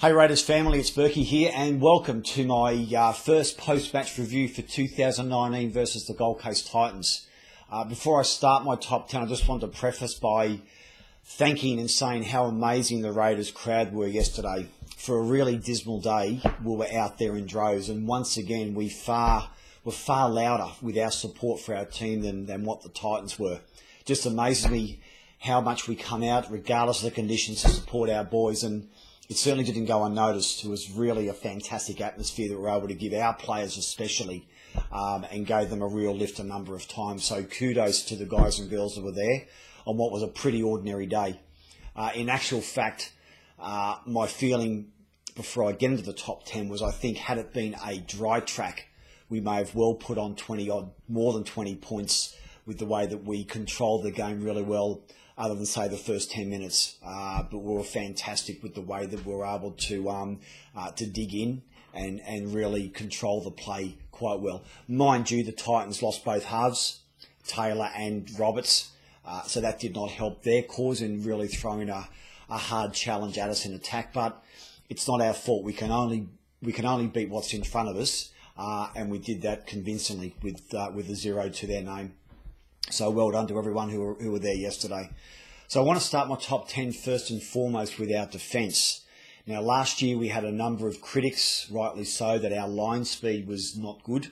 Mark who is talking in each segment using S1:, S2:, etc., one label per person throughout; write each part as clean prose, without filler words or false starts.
S1: Hey Raiders family, it's Berkey here and welcome to my first post-match review for 2019 versus the Gold Coast Titans. Before I start my top 10, I just want to preface by thanking and saying how amazing the Raiders crowd were yesterday. For a really dismal day, we were out there in droves, and once again we were far louder with our support for our team than what the Titans were. Just amazes me how much we come out, regardless of the conditions, to support our boys, and it certainly didn't go unnoticed. It was really a fantastic atmosphere that we were able to give our players especially, and gave them a real lift a number of times. So kudos to the guys and girls that were there on what was a pretty ordinary day. In actual fact, my feeling before I get into the top 10 was I think had it been a dry track, we may have well put on more than 20 points with the way that we controlled the game really well, other than, say, the first 10 minutes. But we were fantastic with the way that we were able to dig in and really control the play quite well. Mind you, the Titans lost both halves, Taylor and Roberts, so that did not help their cause in really throwing a hard challenge at us in attack. But it's not our fault. We can only beat what's in front of us, and we did that convincingly with a 0 to their name. So well done to everyone who were there yesterday. So I want to start my top 10 first and foremost with our defence. Now, last year we had a number of critics, rightly so, that our line speed was not good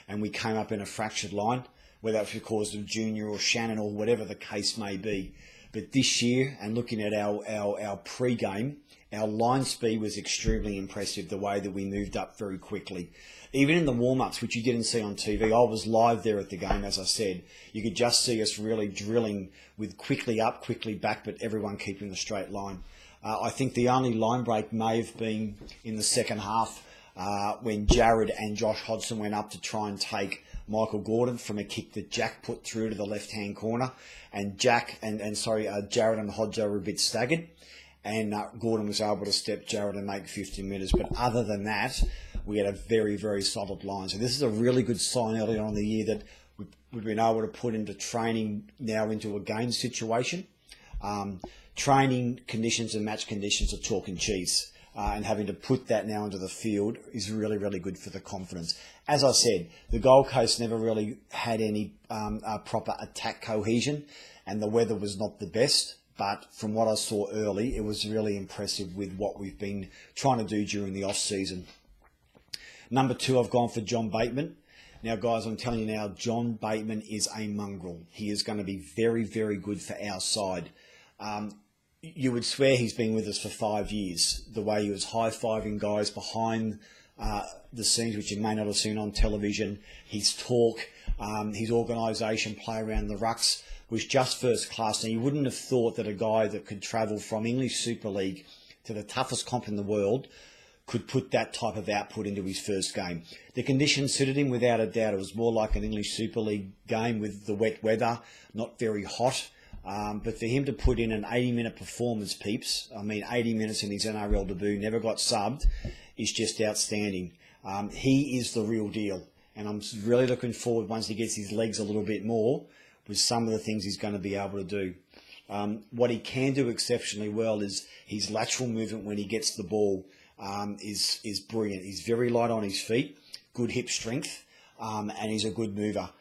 S1: and we came up in a fractured line, whether that's because of Junior or Shannon or whatever the case may be. But this year, and looking at our pre-game, our line speed was extremely impressive, the way that we moved up very quickly. Even in the warm-ups, which you didn't see on TV, I was live there at the game, as I said. You could just see us really drilling with quickly up, quickly back, but everyone keeping the straight line. I think the only line break may have been in the second half when Jared and Josh Hodgson went up to try and take Michael Gordon from a kick that Jack put through to the left-hand corner. And Jared and Hodjo were a bit staggered. And Gordon was able to step Jared and make 50 metres. But other than that, we had a very, very solid line. So this is a really good sign early on in the year that we've been able to put into training now into a game situation. Training conditions and match conditions are chalk and cheese. And having to put that now into the field is really, really good for the confidence. As I said, the Gold Coast never really had any proper attack cohesion, and the weather was not the best. But from what I saw early, it was really impressive with what we've been trying to do during the off-season. Number 2, I've gone for John Bateman. Now, guys, I'm telling you now, John Bateman is a mongrel. He is going to be very, very good for our side. You would swear he's been with us for 5 years. The way he was high-fiving guys behind the scenes, which you may not have seen on television, his talk, his organisation, play around the rucks, was just first class. Now, you wouldn't have thought that a guy that could travel from English Super League to the toughest comp in the world could put that type of output into his first game. The conditions suited him without a doubt. It was more like an English Super League game with the wet weather, not very hot. But for him to put in an 80-minute performance, peeps, 80 minutes in his NRL debut, never got subbed, is just outstanding. He is the real deal. And I'm really looking forward, once he gets his legs a little bit more, with some of the things he's going to be able to do. What he can do exceptionally well is his lateral movement when he gets the ball is brilliant. He's very light on his feet, good hip strength, and he's a good mover.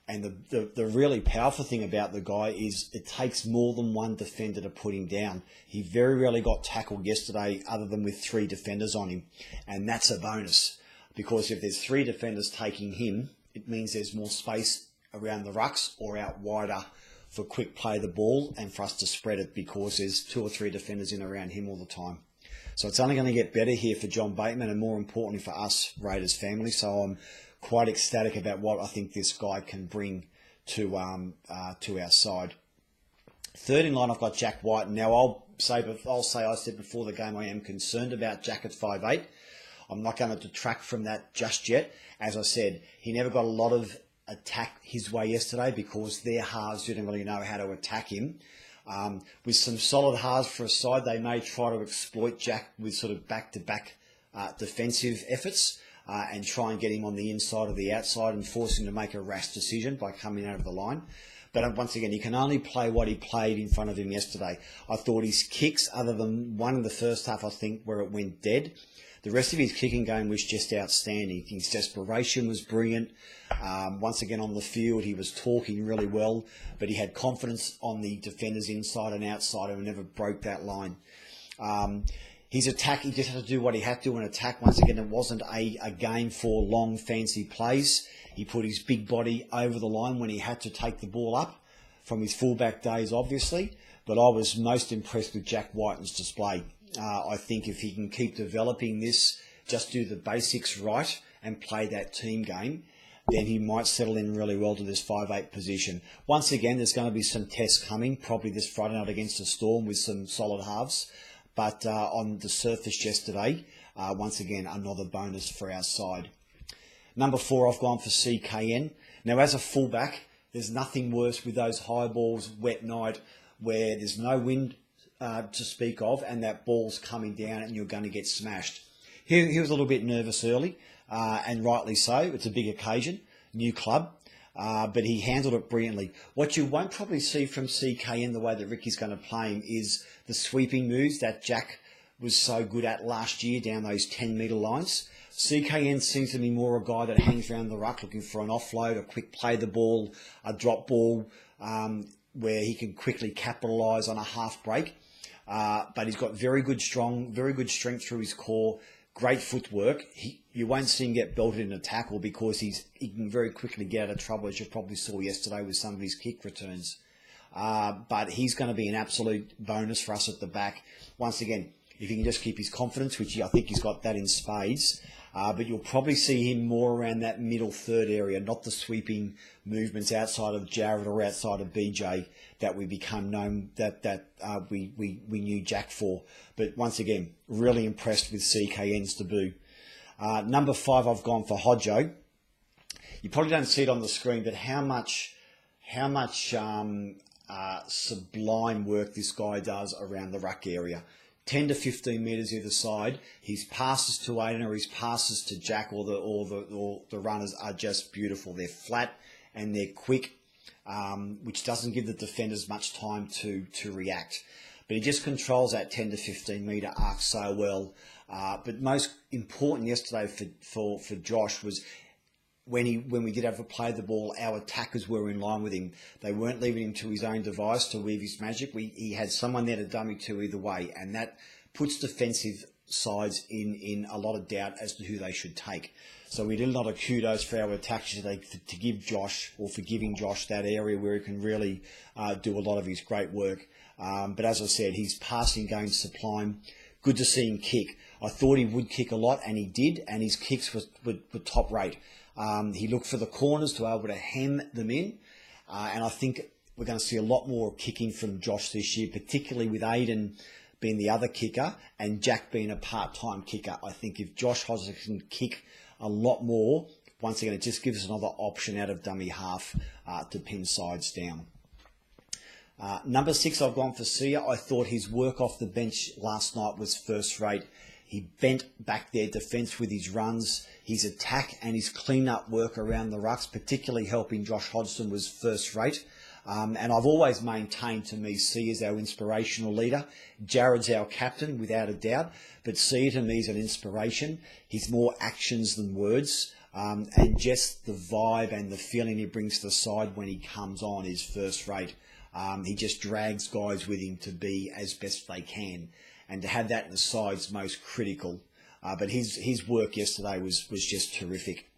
S1: And the really powerful thing about the guy is it takes more than one defender to put him down. He very rarely got tackled yesterday other than with 3 defenders on him. And that's a bonus, because if there's 3 defenders taking him, it means there's more space around the rucks or out wider for quick play of the ball and for us to spread it, because there's 2 or 3 defenders in around him all the time. So it's only going to get better here for John Bateman, and more importantly for us Raiders family. So I'm quite ecstatic about what I think this guy can bring to our side. Third in line, I've got Jack White. Now I'll say I said before the game I am concerned about Jack at 5'8". I'm not going to detract from that just yet. As I said, he never got a lot of attack his way yesterday because their halves didn't really know how to attack him. With some solid halves for a side, they may try to exploit Jack with sort of back-to-back defensive efforts and try and get him on the inside or the outside and force him to make a rash decision by coming out of the line. But once again, he can only play what he played in front of him yesterday. I thought his kicks, other than one in the first half, I think, where it went dead, the rest of his kicking game was just outstanding. His desperation was brilliant. Once again on the field, he was talking really well, but he had confidence on the defenders inside and outside and never broke that line. His attack, he just had to do what he had to in attack. Once again, it wasn't a game for long, fancy plays. He put his big body over the line when he had to take the ball up from his fullback days, obviously. But I was most impressed with Jack Wighton's display. I think if he can keep developing this, just do the basics right and play that team game, then he might settle in really well to this 5'8" position. Once again, there's going to be some tests coming, probably this Friday night against the Storm with some solid halves. But on the surface yesterday, once again, another bonus for our side. Number 4, I've gone for CKN. Now, as a fullback, there's nothing worse with those high balls, wet night, where there's no wind to speak of, and that ball's coming down and you're going to get smashed. He was a little bit nervous early, and rightly so. It's a big occasion, new club, but he handled it brilliantly. What you won't probably see from CKN, the way that Ricky's going to play him, is the sweeping moves that Jack was so good at last year down those 10-metre lines. CKN seems to be more a guy that hangs around the ruck looking for an offload, a quick play the ball, a drop ball, where he can quickly capitalise on a half break. But he's got very good strength through his core, great footwork. You won't see him get belted in a tackle because he can very quickly get out of trouble, as you probably saw yesterday with some of his kick returns. But he's going to be an absolute bonus for us at the back. Once again, if he can just keep his confidence, which I think he's got that in spades, but you'll probably see him more around that middle third area, not the sweeping movements outside of Jared or outside of BJ that we become known that we knew Jack for. But once again, really impressed with CKN's debut. Number 5, I've gone for Hodjo. You probably don't see it on the screen, but how much sublime work this guy does around the ruck area. 10 to 15 metres either side. His passes to Aiden or his passes to Jack or the runners are just beautiful. They're flat and they're quick, which doesn't give the defenders much time to react. But he just controls that 10 to 15 metre arc so well. But most important yesterday for Josh was when we did have to play the ball, our attackers were in line with him. They weren't leaving him to his own device to weave his magic. He had someone there to dummy to either way, and that puts defensive sides in a lot of doubt as to who they should take. So we did a lot of kudos for our attackers today to give Josh, or for giving Josh that area where he can really do a lot of his great work. But as I said, his passing game's sublime. Good to see him kick. I thought he would kick a lot, and he did, and his kicks were top rate. He looked for the corners to be able to hem them in, and I think we're going to see a lot more kicking from Josh this year, particularly with Aiden being the other kicker and Jack being a part-time kicker. I think if Josh Hodgson can kick a lot more, once again, it just gives us another option out of dummy half to pin sides down. Number 6, I've gone for Sia. I thought his work off the bench last night was first rate. He bent back their defence with his runs. His attack and his clean-up work around the rucks, particularly helping Josh Hodgson, was first rate. And I've always maintained, to me, Sia is our inspirational leader. Jared's our captain, without a doubt. But Sia, to me, is an inspiration. He's more actions than words. And just the vibe and the feeling he brings to the side when he comes on is first rate. He just drags guys with him to be as best they can. And to have that in the side's most critical. But his work yesterday was just terrific.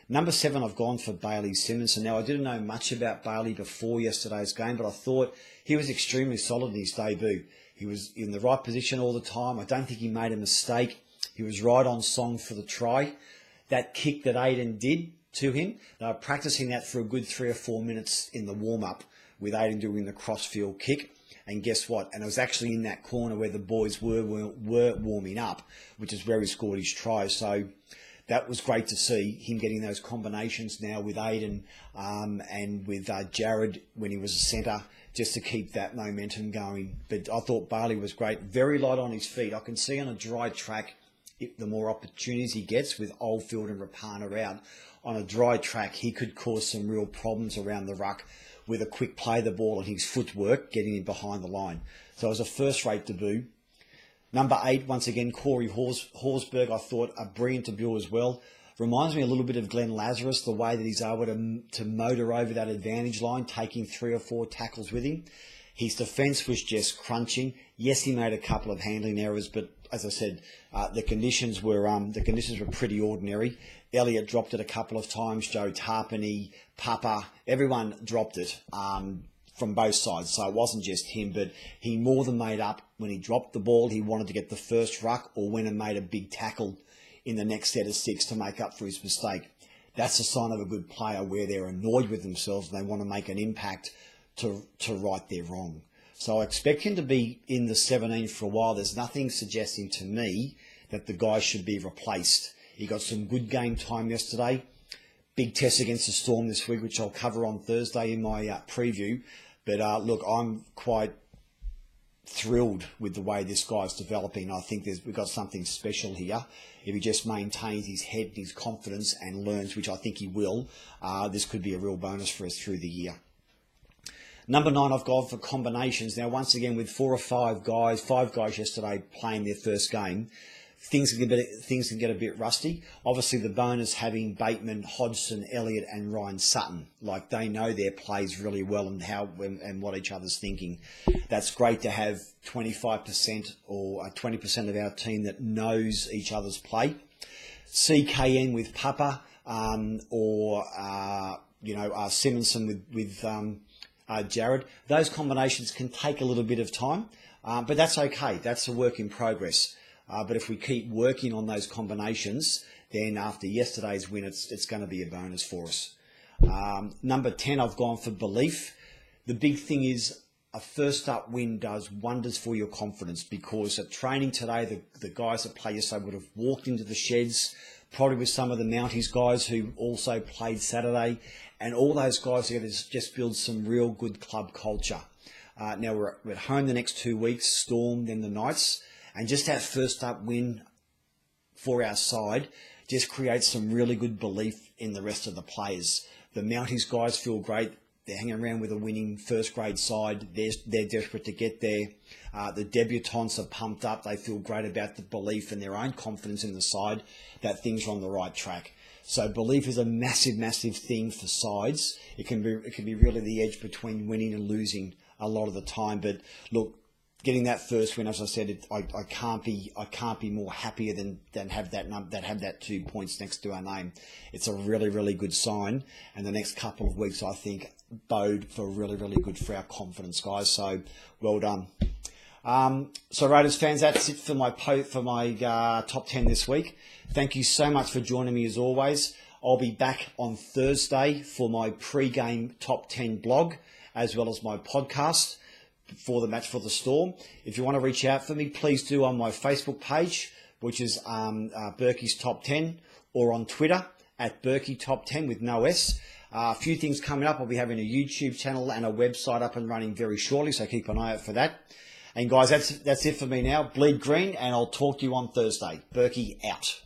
S1: Number 7, I've gone for Bailey Simonson. Now, I didn't know much about Bailey before yesterday's game, but I thought he was extremely solid in his debut. He was in the right position all the time. I don't think he made a mistake. He was right on song for the try. That kick that Aiden did to him, they were practicing that for a good 3 or 4 minutes in the warm-up with Aiden doing the cross-field kick. And guess what? And it was actually in that corner where the boys were warming up, which is where he scored his try. So that was great to see him getting those combinations now with Aiden and with Jared when he was a centre, just to keep that momentum going. But I thought Bailey was great. Very light on his feet. I can see on a dry track, the more opportunities he gets with Oldfield and Rapana out, on a dry track, he could cause some real problems around the ruck with a quick play of the ball and his footwork, getting him behind the line. So it was a first-rate debut. Number 8, once again, Corey Horsburgh, I thought a brilliant debut as well. Reminds me a little bit of Glenn Lazarus, the way that he's able to motor over that advantage line, taking 3 or 4 tackles with him. His defence was just crunching. Yes, he made a couple of handling errors, but as I said, the conditions were pretty ordinary. Elliott dropped it a couple of times. Joe Tarpany, Papa, everyone dropped it from both sides. So it wasn't just him, but he more than made up. When he dropped the ball, he wanted to get the first ruck or went and made a big tackle in the next set of 6 to make up for his mistake. That's a sign of a good player, where they're annoyed with themselves and they want to make an impact to right their wrong. So I expect him to be in the 17 for a while. There's nothing suggesting to me that the guy should be replaced. He got some good game time yesterday. Big test against the Storm this week, which I'll cover on Thursday in my preview. But look, I'm quite thrilled with the way this guy's developing. I think we've got something special here. If he just maintains his head and his confidence and learns, which I think he will, this could be a real bonus for us through the year. Number 9, I've gone for combinations. Now, once again, with 4 or 5 guys yesterday playing their first game, things can get a bit rusty. Obviously, the bonus having Bateman, Hodgson, Elliott and Ryan Sutton. Like, they know their plays really well and what each other's thinking. That's great to have 25% or 20% of our team that knows each other's play. CKN with Papa or Simonson with Jared. Those combinations can take a little bit of time, but that's okay. That's a work in progress. But if we keep working on those combinations, then after yesterday's win, it's going to be a bonus for us. Number 10, I've gone for belief. The big thing is a first up win does wonders for your confidence, because at training today, the guys that play yesterday would have walked into the sheds, probably with some of the Mounties guys who also played Saturday, and all those guys together just build some real good club culture. Now we're at home the next 2 weeks, Storm, then the Knights, and just that first up win for our side just creates some really good belief in the rest of the players. The Mounties guys feel great. They're hanging around with a winning first grade side. They're desperate to get there. The debutants are pumped up. They feel great about the belief and their own confidence in the side that things are on the right track. So belief is a massive, massive thing for sides. It can be really the edge between winning and losing a lot of the time. But look, getting that first win, as I said, I can't be more happier than have that 2 points next to our name. It's a really, really good sign, and the next couple of weeks I think bode for really, really good for our confidence, guys. So well done. So Raiders fans, that's it for my top 10 this week. Thank you so much for joining me as always. I'll be back on Thursday for my pre-game top 10 blog, as well as my podcast for the match for the Storm. If you want to reach out for me, please do on my Facebook page, which is Berkey's Top 10, or on Twitter at Berkey Top 10 with no S. A few things coming up. I'll be having a YouTube channel and a website up and running very shortly, so keep an eye out for that. And guys, that's it for me now. Bleed green, and I'll talk to you on Thursday. Berkey out.